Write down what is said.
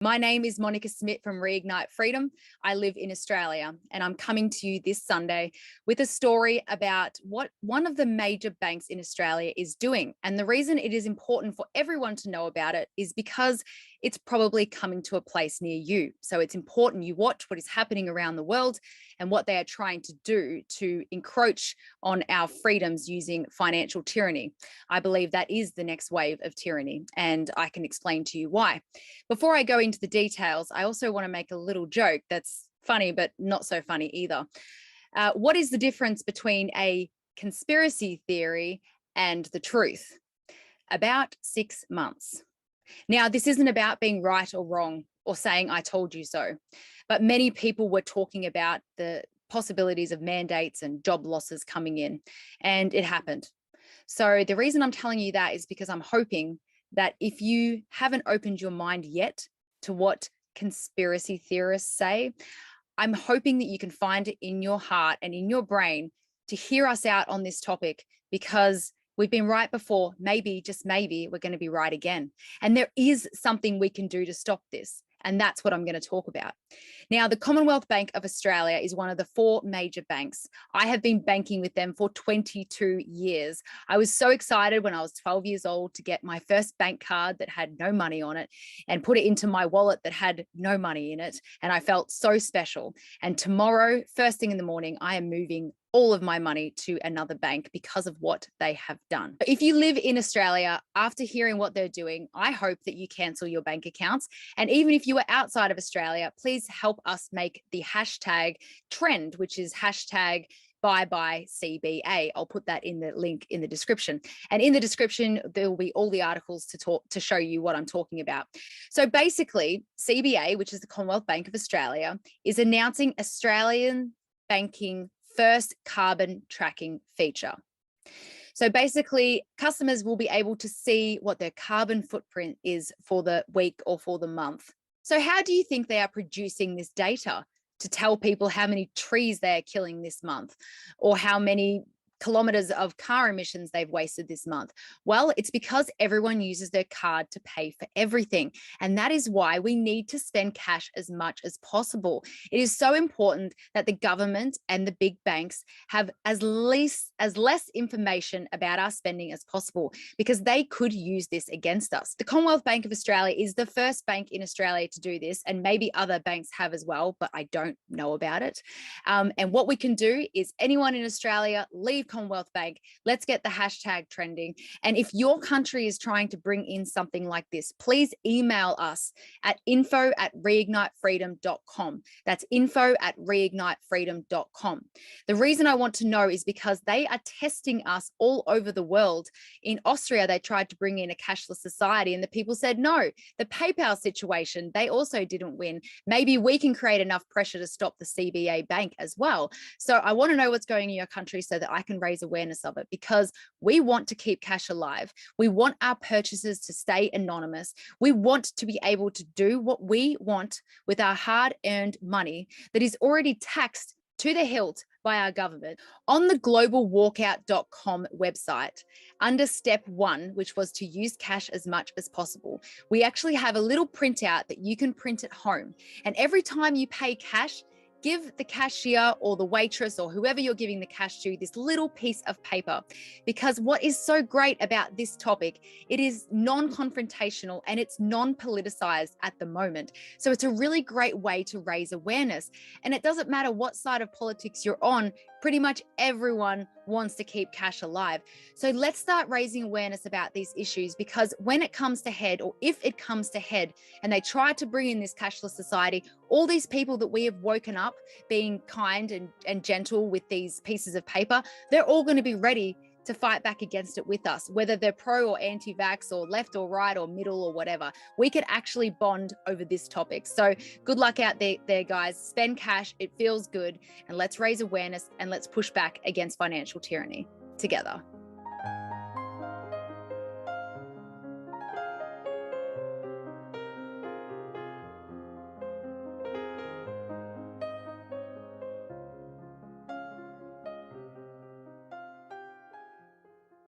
My name is Monica Smith from Reignite Freedom. I live in Australia and I'm coming to you this Sunday with a story about what one of the major banks in Australia is doing. And the reason it is important for everyone to know about it is because it's probably coming to a place near you. So it's important you watch what is happening around the world and what they are trying to do to encroach on our freedoms using financial tyranny. I believe that is the next wave of tyranny, and I can explain to you why. Before I go into the details, I also want to make a little joke that's funny, but not so funny either. What is the difference between a conspiracy theory and the truth? About 6 months. Now, this isn't about being right or wrong or saying I told you so, but many people were talking about the possibilities of mandates and job losses coming in, and it happened. So the reason I'm telling you that is because I'm hoping that if you haven't opened your mind yet to what conspiracy theorists say, I'm hoping that you can find it in your heart and in your brain to hear us out on this topic, because we've been right before. Maybe, just maybe, we're going to be right again. And there is something we can do to stop this. And that's what I'm going to talk about. Now, the Commonwealth Bank of Australia is one of the 4 major banks. I have been banking with them for 22 years. I was so excited when I was 12 years old to get my first bank card that had no money on it and put it into my wallet that had no money in it. And I felt so special. And tomorrow, first thing in the morning, I am moving all of my money to another bank because of what they have done. If you live in Australia, after hearing what they're doing, I hope that you cancel your bank accounts. And even if you are outside of Australia, please help us make the hashtag trend, which is hashtag bye bye CBA. I'll put that in the link in the description. And in the description, there will be all the articles to show you what I'm talking about. So basically, CBA, which is the Commonwealth Bank of Australia, is announcing Australian banking first carbon tracking feature. So basically, customers will be able to see what their carbon footprint is for the week or for the month. So how do you think they are producing this data to tell people how many trees they are killing this month, or how many kilometers of car emissions they've wasted this month? Well, it's because everyone uses their card to pay for everything. And that is why we need to spend cash as much as possible. It is so important that the government and the big banks have as less information about our spending as possible, because they could use this against us. The Commonwealth Bank of Australia is the first bank in Australia to do this, and maybe other banks have as well, but I don't know about it. And what we can do is, anyone in Australia, leave Commonwealth Bank. Let's get the hashtag trending. And if your country is trying to bring in something like this, please email us at info@reignitefreedom.com. That's info@reignitefreedom.com. The reason I want to know is because they are testing us all over the world. In Austria, they tried to bring in a cashless society and the people said no. The PayPal situation, they also didn't win. Maybe we can create enough pressure to stop the CBA bank as well. So I want to know what's going in your country so that I can raise awareness of it, because we want to keep cash alive. We want our purchases to stay anonymous. We want to be able to do what we want with our hard-earned money that is already taxed to the hilt by our government. On the globalwalkout.com website, under step 1, which was to use cash as much as possible, we actually have a little printout that you can print at home. And every time you pay cash, give the cashier or the waitress or whoever you're giving the cash to this little piece of paper. Because what is so great about this topic, it is non-confrontational and it's non-politicized at the moment. So it's a really great way to raise awareness. And it doesn't matter what side of politics you're on, pretty much everyone wants to keep cash alive. So let's start raising awareness about these issues, because when it comes to head, or if it comes to head, and they try to bring in this cashless society, all these people that we have woken up being kind and gentle with these pieces of paper, they're all going to be ready to fight back against it with us, whether they're pro or anti-vax or left or right or middle or whatever. We could actually bond over this topic. So good luck out there, guys. Spend cash. It feels good. And let's raise awareness and let's push back against financial tyranny together.